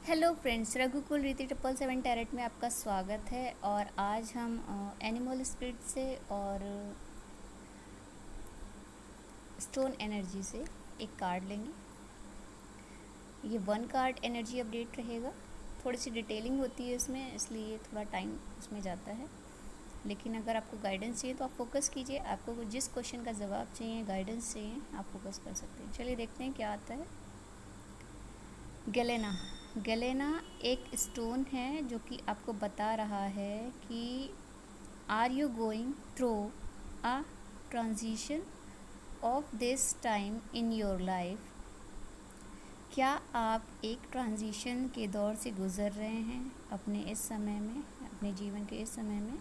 Hello friends, रघुकुल रीति 777 tarot में आपका स्वागत है। और आज हम एनिमल स्पिरिट से और स्टोन एनर्जी से एक कार्ड लेंगे। ये 1 कार्ड एनर्जी अपडेट रहेगा। थोड़ी सी डिटेलिंग होती है इसमें, इसलिए थोड़ा टाइम इसमें जाता है। लेकिन अगर आपको गाइडेंस चाहिए तो आप फोकस कीजिए। आपको जिस क्वेश्चन का जवाब चाहिए, गाइडेंस चाहिए, आप फोकस कर सकते हैं। चलिए देखते हैं क्या आता है। गलेना एक स्टोन है जो कि आपको बता रहा है कि are you going through a transition of this time in your life. क्या आप एक ट्रांजिशन के दौर से गुज़र रहे हैं अपने इस समय में, अपने जीवन के इस समय में।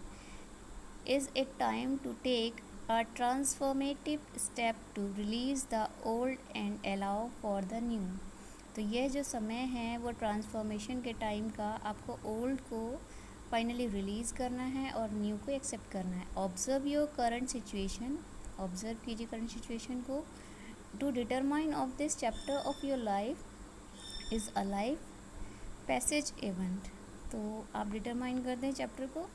Is it time to take a transformative step to release the old and allow for the new. तो यह जो समय है वो ट्रांसफॉर्मेशन के टाइम का, आपको ओल्ड को फाइनली रिलीज़ करना है और न्यू को एक्सेप्ट करना है। Observe your current situation, observe कीजिए करंट सिचुएशन को। To determine of this chapter of your life is a life passage event. तो आप डिटरमाइन कर दें चैप्टर को,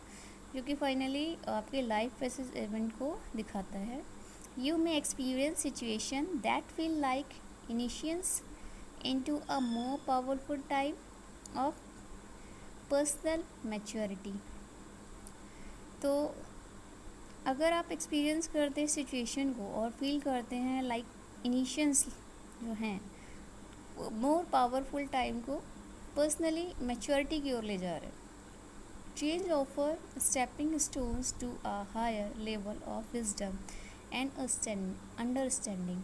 जो कि फाइनली आपके लाइफ पैसेज इवेंट को दिखाता है। You may experience situation that feel like initiations into a more powerful type of personal maturity। तो अगर आप एक्सपीरियंस करते हैं सिचुएशन को और फील करते हैं लाइक इनिशियंस जो हैं मोर पावरफुल टाइम को पर्सनली मैच्योरिटी की ओर ले जा रहे हैं। Change offer stepping stones to a higher level of wisdom and understanding.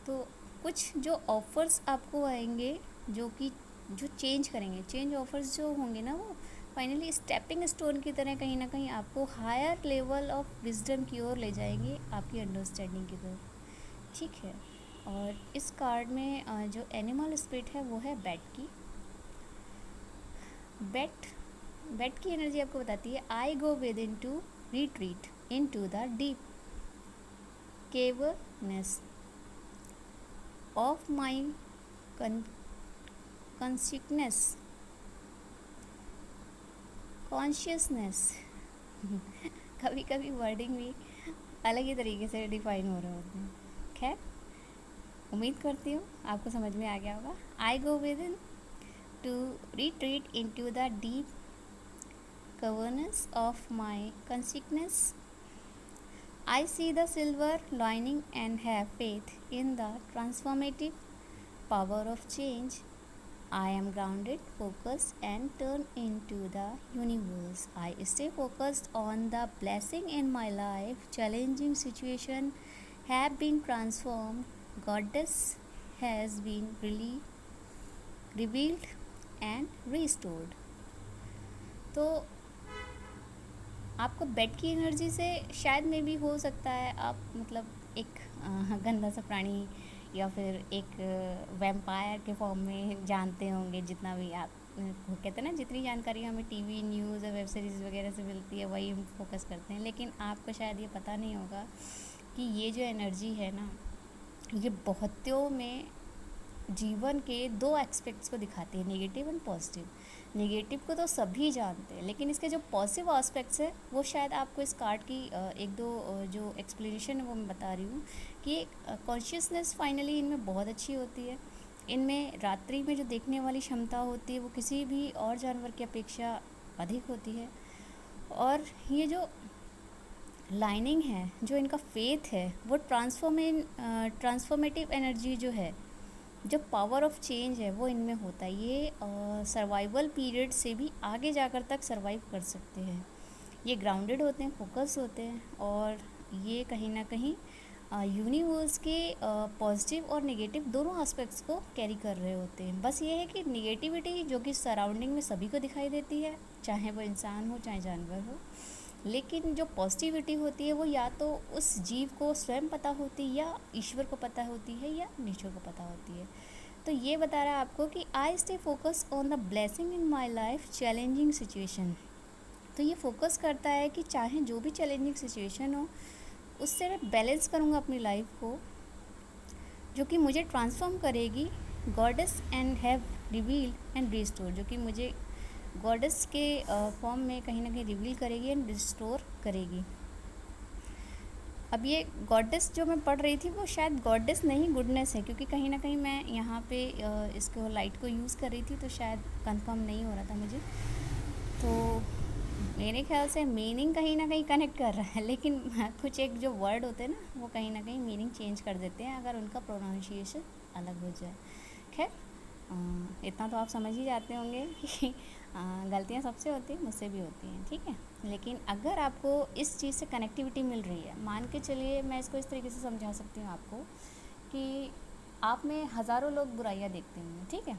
तो कुछ जो ऑफ़र्स आपको आएंगे जो चेंज करेंगे, चेंज ऑफ़र्स जो होंगे ना, वो फाइनली स्टेपिंग स्टोन की तरह कहीं ना कहीं आपको हायर लेवल ऑफ विजडम की ओर ले जाएंगे, आपकी अंडरस्टैंडिंग की तरफ। ठीक है। और इस कार्ड में जो एनिमल स्पिरिट है वो है बैट की। बैट की एनर्जी आपको बताती है I go within to retreat into the deep caverns of my consciousness। कभी कभी वर्डिंग भी अलग ही तरीके से डिफाइन हो रहे होते हैं। खैर, उम्मीद करती हूँ आपको समझ में आ गया होगा। I go within to retreat into the deep caverns of my consciousness. I see the silver lining and have faith in the transformative power of change. I am grounded, focused, and turned into the universe. I stay focused on the blessing in my life. Challenging situation have been transformed. Goddess has been really revealed and restored. तो आपको bed की energy से शायद में भी हो सकता है आप मतलब एक गंदा सा प्राणी या फिर एक वैम्पायर के फॉर्म में जानते होंगे। जितना भी आप कहते हैं ना, जितनी जानकारी हमें टीवी न्यूज़ और वेब सीरीज़ वगैरह से मिलती है वही हम फोकस करते हैं। लेकिन आपको शायद ये पता नहीं होगा कि ये जो एनर्जी है ना, ये बहुतों में जीवन के 2 एस्पेक्ट्स को दिखाती है, नेगेटिव एंड पॉजिटिव। नेगेटिव को तो सभी जानते हैं, लेकिन इसके जो पॉजिटिव एस्पेक्ट्स है वो शायद आपको इस कार्ड की एक दो जो एक्सप्लेनेशन है वो मैं बता रही हूँ कि कॉन्शियसनेस फाइनली इनमें बहुत अच्छी होती है। इनमें रात्रि में जो देखने वाली क्षमता होती है वो किसी भी और जानवर की अपेक्षा अधिक होती है। और ये जो लाइनिंग है, जो इनका फेथ है, वो ट्रांसफॉर्मेटिव एनर्जी जो है, जो पावर ऑफ चेंज है वो इनमें होता है। ये सर्वाइवल पीरियड से भी आगे जाकर तक सर्वाइव कर सकते हैं। ये ग्राउंडेड होते हैं, फोकस होते हैं, और ये कहीं ना कहीं यूनिवर्स के पॉजिटिव और नेगेटिव दोनों एस्पेक्ट्स को कैरी कर रहे होते हैं। बस ये है कि नेगेटिविटी जो कि सराउंडिंग में सभी को दिखाई देती है, चाहे वो इंसान हो चाहे जानवर हो, लेकिन जो पॉजिटिविटी होती है वो या तो उस जीव को स्वयं पता होती है, या ईश्वर को पता होती है, या नेचर को पता होती है। तो ये बता रहा है आपको कि I stay focus on the blessing in my life challenging situation. तो ये फोकस करता है कि चाहे जो भी चैलेंजिंग सिचुएशन हो, उससे मैं बैलेंस करूँगा अपनी लाइफ को, जो कि मुझे ट्रांसफॉर्म करेगी। Goddess and have reveal and restore, जो कि मुझे गॉडेस के फॉर्म में कहीं ना कहीं रिवील करेगी एंड रिस्टोर करेगी। अब ये गॉडेस जो मैं पढ़ रही थी वो शायद गॉडेस नहीं गुडनेस है, क्योंकि कहीं ना कहीं मैं यहाँ पे इसको लाइट को यूज़ कर रही थी तो शायद कंफर्म नहीं हो रहा था मुझे। तो मेरे ख्याल से मीनिंग कहीं ना कहीं कनेक्ट कर रहा है, लेकिन कुछ एक जो वर्ड होते हैं ना वो कहीं ना कहीं मीनिंग चेंज कर देते हैं अगर उनका प्रोनाउंसिएशन अलग हो जाए। खैर इतना तो आप समझ ही जाते होंगे कि गलतियाँ सबसे होती हैं, मुझसे भी होती हैं, ठीक है। लेकिन अगर आपको इस चीज़ से कनेक्टिविटी मिल रही है, मान के चलिए मैं इसको इस तरीके से समझा सकती हूँ आपको कि आप में हज़ारों लोग बुराइयाँ देखते होंगे, ठीक है।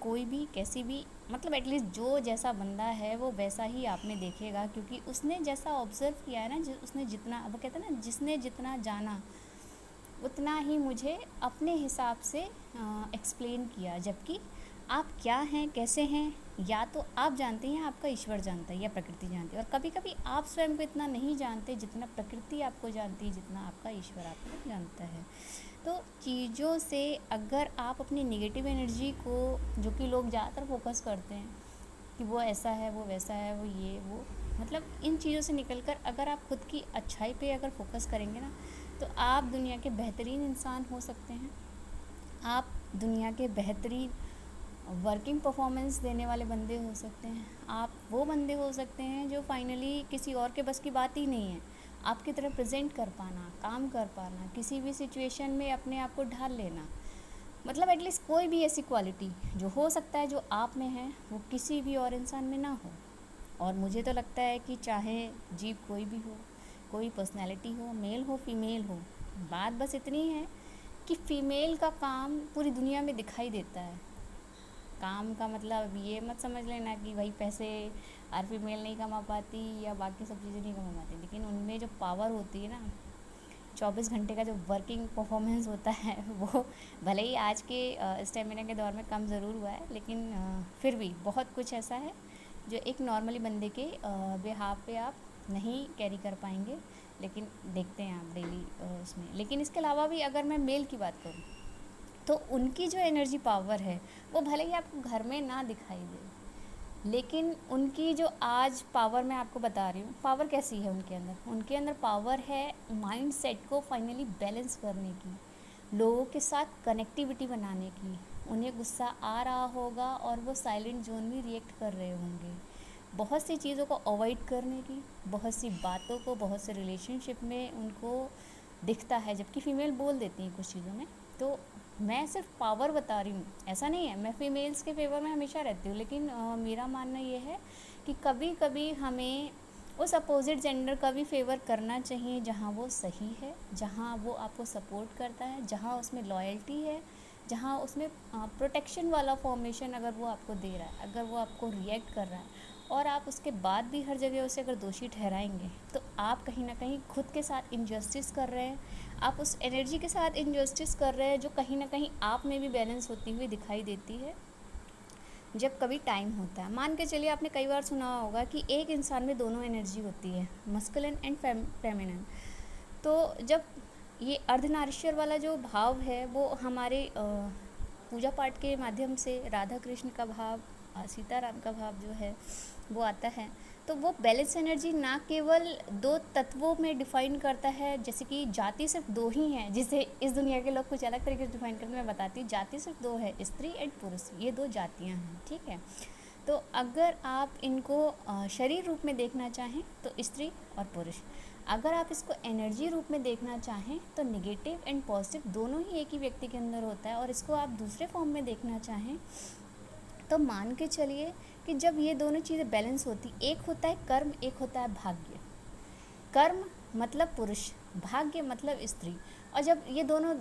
कोई भी कैसी भी, मतलब एटलीस्ट जो जैसा बंदा है वो वैसा ही आप में देखेगा, क्योंकि उसने जैसा ऑब्ज़र्व किया है ना, उसने जितना, वो कहते हैं ना, जिसने जितना जाना उतना ही मुझे अपने हिसाब से एक्सप्लेन किया। जबकि आप क्या हैं, कैसे हैं, या तो आप जानते हैं या आपका ईश्वर जानता है या प्रकृति जानती है। और कभी कभी आप स्वयं को इतना नहीं जानते जितना प्रकृति आपको जानती है, जितना आपका ईश्वर आपको जानता है। तो चीज़ों से अगर आप अपनी नेगेटिव एनर्जी को, जो कि लोग ज़्यादातर फोकस करते हैं कि वो ऐसा है, वो वैसा है, वो ये वो, मतलब इन चीज़ों से निकलकर अगर आप खुद की अच्छाई पे अगर फोकस करेंगे ना, तो आप दुनिया के बेहतरीन इंसान हो सकते हैं। आप दुनिया के बेहतरीन वर्किंग परफॉर्मेंस देने वाले बंदे हो सकते हैं। आप वो बंदे हो सकते हैं जो फाइनली किसी और के बस की बात ही नहीं है आपकी तरह प्रेजेंट कर पाना, काम कर पाना, किसी भी सिचुएशन में अपने आप को ढाल लेना। मतलब एटलीस्ट कोई भी ऐसी क्वालिटी जो हो सकता है जो आप में है वो किसी भी और इंसान में ना हो। और मुझे तो लगता है कि चाहे जीव कोई भी हो, कोई पर्सनैलिटी हो, मेल हो फीमेल हो, बात बस इतनी है कि फ़ीमेल का काम पूरी दुनिया में दिखाई देता है। काम का मतलब ये मत समझ लेना कि भाई पैसे हर फीमेल नहीं कमा पाती या बाकी सब चीज़ें नहीं कमा पाती, लेकिन उनमें जो पावर होती है ना, 24 घंटे का जो वर्किंग परफॉर्मेंस होता है वो भले ही आज के स्टेमिना के दौर में कम ज़रूर हुआ है, लेकिन फिर भी बहुत कुछ ऐसा है जो एक नॉर्मली बंदे के बिहाफ पे आप नहीं कैरी कर पाएंगे, लेकिन देखते हैं आप डेली उसमें। लेकिन इसके अलावा भी अगर मैं मेल की बात करूँ तो उनकी जो एनर्जी पावर है वो भले ही आपको घर में ना दिखाई दे, लेकिन उनकी जो आज पावर मैं आपको बता रही हूँ, पावर कैसी है उनके अंदर पावर है माइंड सेट को फाइनली बैलेंस करने की, लोगों के साथ कनेक्टिविटी बनाने की। उन्हें गुस्सा आ रहा होगा और वो साइलेंट जोन में रिएक्ट कर रहे होंगे, बहुत सी चीज़ों को अवॉइड करने की, बहुत सी बातों को, बहुत से रिलेशनशिप में उनको दिखता है, जबकि फ़ीमेल बोल देती हैं कुछ चीज़ों में। तो मैं सिर्फ पावर बता रही हूँ, ऐसा नहीं है मैं फ़ीमेल्स के फेवर में हमेशा रहती हूँ, लेकिन मेरा मानना ये है कि कभी कभी हमें उस अपोजिट जेंडर का भी फेवर करना चाहिए जहाँ वो सही है, जहाँ वो आपको सपोर्ट करता है, जहाँ उसमें लॉयल्टी है, जहाँ उसमें प्रोटेक्शन वाला फॉर्मेशन अगर वो आपको दे रहा है, अगर वो आपको रिएक्ट कर रहा है और आप उसके बाद भी हर जगह उसे अगर दोषी ठहराएंगे तो आप कहीं ना कहीं खुद के साथ इनजस्टिस कर रहे हैं, आप उस एनर्जी के साथ इनजस्टिस कर रहे हैं जो कहीं ना कहीं आप में भी बैलेंस होती हुई दिखाई देती है जब कभी टाइम होता है। मान के चलिए आपने कई बार सुना होगा कि एक इंसान में दोनों एनर्जी होती है, मस्कुलिन एंड फेमिनिन। तो जब ये अर्धनारीश्वर वाला जो भाव है वो हमारे पूजा पाठ के माध्यम से राधा कृष्ण का भाव, सीताराम का भाव जो है वो आता है, तो वो बैलेंस एनर्जी ना केवल दो तत्वों में डिफ़ाइन करता है, जैसे कि जाति सिर्फ दो ही हैं, जिसे इस दुनिया के लोग कुछ अलग तरीके से डिफ़ाइन करते हैं। मैं बताती हूँ, जाति सिर्फ दो है, स्त्री एंड पुरुष, ये दो जातियाँ हैं, ठीक है। तो अगर आप इनको शरीर रूप में देखना चाहें तो स्त्री और पुरुष, अगर आप इसको एनर्जी रूप में देखना चाहें तो नेगेटिव एंड पॉजिटिव दोनों ही एक ही व्यक्ति के अंदर होता है। और इसको आप दूसरे फॉर्म में देखना चाहें तो मान के चलिए कि जब ये दोनों चीज़ें बैलेंस होती, एक होता है कर्म, एक होता है भाग्य। कर्म मतलब पुरुष, भाग्य मतलब स्त्री। और जब ये दोनों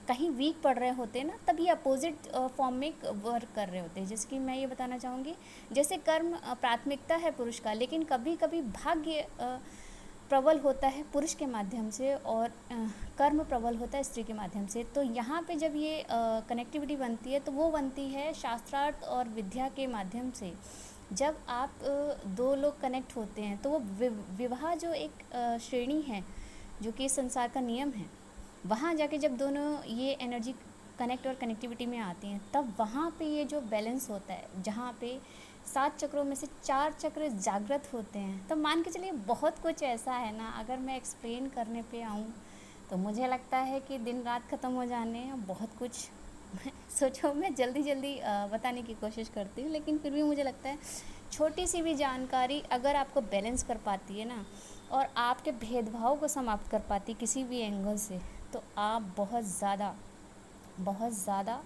कहीं वीक पड़ रहे होते हैं ना, तब ये अपोजिट फॉर्म में वर्क कर रहे होते हैं। जैसे कि मैं ये बताना चाहूँगी, जैसे कर्म प्राथमिकता है पुरुष का, लेकिन कभी कभी भाग्य प्रबल होता है पुरुष के माध्यम से और कर्म प्रबल होता है स्त्री के माध्यम से। तो यहाँ पे जब ये कनेक्टिविटी बनती है तो वो बनती है शास्त्रार्थ और विद्या के माध्यम से। जब आप दो लोग कनेक्ट होते हैं तो वो विवाह जो एक श्रेणी है जो कि संसार का नियम है, वहाँ जाके जब दोनों ये एनर्जी कनेक्ट और कनेक्टिविटी में आती हैं, तब वहाँ पे ये जो बैलेंस होता है, जहाँ पे 7 चक्रों में से 4 चक्र जागृत होते हैं, तो मान के चलिए बहुत कुछ ऐसा है ना, अगर मैं एक्सप्लेन करने पे आऊँ तो मुझे लगता है कि दिन रात ख़त्म हो जाने, बहुत कुछ सोचो मैं जल्दी जल्दी बताने की कोशिश करती हूँ, लेकिन फिर भी मुझे लगता है छोटी सी भी जानकारी अगर आपको बैलेंस कर पाती है ना, और आपके भेदभाव को समाप्त कर पाती किसी भी एंगल से, तो आप बहुत ज़्यादा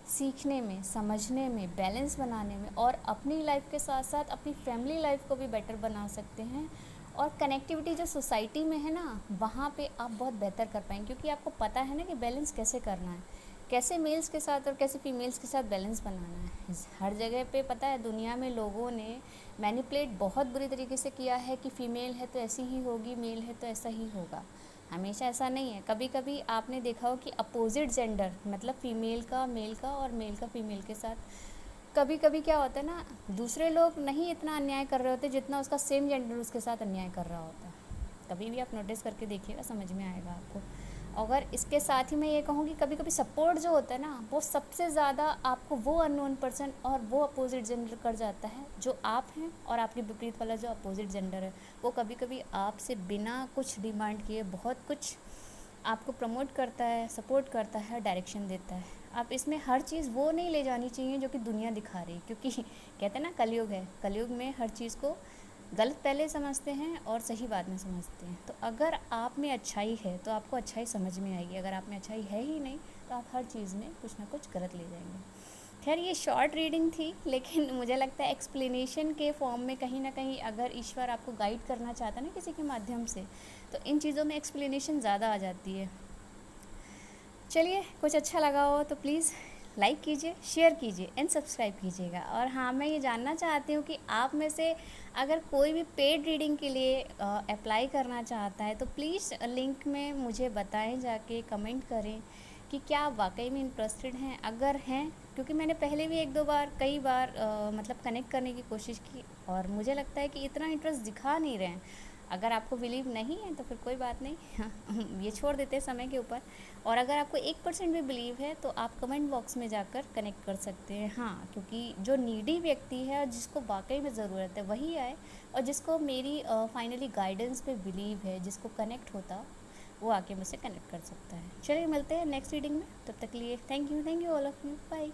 सीखने में, समझने में, बैलेंस बनाने में, और अपनी लाइफ के साथ साथ अपनी फैमिली लाइफ को भी बेटर बना सकते हैं। और कनेक्टिविटी जो सोसाइटी में है ना, वहाँ पे आप बहुत बेहतर कर पाएंगे, क्योंकि आपको पता है ना कि बैलेंस कैसे करना है, कैसे मेल्स के साथ और कैसे फीमेल्स के साथ बैलेंस बनाना है। हर जगह पे पता है दुनिया में लोगों ने मैनिपुलेट बहुत बुरी तरीके से किया है कि फ़ीमेल है तो ऐसी ही होगी, मेल है तो ऐसा ही होगा। हमेशा ऐसा नहीं है। कभी कभी आपने देखा हो कि अपोजिट जेंडर, मतलब फ़ीमेल का मेल का और मेल का फ़ीमेल के साथ कभी कभी क्या होता है ना, दूसरे लोग नहीं इतना अन्याय कर रहे होते जितना उसका सेम जेंडर उसके साथ अन्याय कर रहा होता है। कभी भी आप नोटिस करके देखिएगा, समझ में आएगा आपको। अगर इसके साथ ही मैं ये कहूँ कि कभी कभी सपोर्ट जो होता है ना, वो सबसे ज़्यादा आपको वो अननोन पर्सन और वो अपोजिट जेंडर कर जाता है जो आप हैं, और आपके विपरीत वाला जो अपोजिट जेंडर है वो कभी कभी आपसे बिना कुछ डिमांड किए बहुत कुछ आपको प्रमोट करता है, सपोर्ट करता है, डायरेक्शन देता है। आप इसमें हर चीज़ वो नहीं ले जानी चाहिए जो कि दुनिया दिखा रही है, क्योंकि कहते हैं ना कलयुग है, कलयुग में हर चीज़ को गलत पहले समझते हैं और सही बाद में समझते हैं। तो अगर आप में अच्छाई है तो आपको अच्छाई समझ में आएगी, अगर आप में अच्छाई है ही नहीं तो आप हर चीज़ में कुछ ना कुछ गलत ले जाएंगे। खैर ये शॉर्ट रीडिंग थी, लेकिन मुझे लगता है एक्सप्लेनेशन के फॉर्म में कहीं ना कहीं अगर ईश्वर आपको गाइड करना चाहता है ना किसी के माध्यम से, तो इन चीज़ों में एक्सप्लेनेशन ज़्यादा आ जाती है। चलिए, कुछ अच्छा लगा हो तो प्लीज़ लाइक कीजिए, शेयर कीजिए एंड सब्सक्राइब कीजिएगा। और हाँ, मैं ये जानना चाहती हूँ कि आप में से अगर कोई भी पेड रीडिंग के लिए अप्लाई करना चाहता है तो प्लीज़ लिंक में मुझे बताएं, जाके कमेंट करें कि क्या आप वाकई में इंटरेस्टेड हैं। अगर हैं, क्योंकि मैंने पहले भी एक दो बार कई बार मतलब कनेक्ट करने की कोशिश की और मुझे लगता है कि इतना इंटरेस्ट दिखा नहीं रहे हैं। अगर आपको बिलीव नहीं है तो फिर कोई बात नहीं, ये छोड़ देते हैं समय के ऊपर। और अगर आपको 1% भी बिलीव है तो आप कमेंट बॉक्स में जाकर कनेक्ट कर सकते हैं। हाँ, क्योंकि जो नीडी व्यक्ति है और जिसको वाकई में ज़रूरत है वही आए, और जिसको मेरी फाइनली गाइडेंस पे बिलीव है, जिसको कनेक्ट होता, वो आके मुझसे कनेक्ट कर सकता है। चलिए मिलते हैं नेक्स्ट रीडिंग में, तब तक के लिए thank you all of you, bye.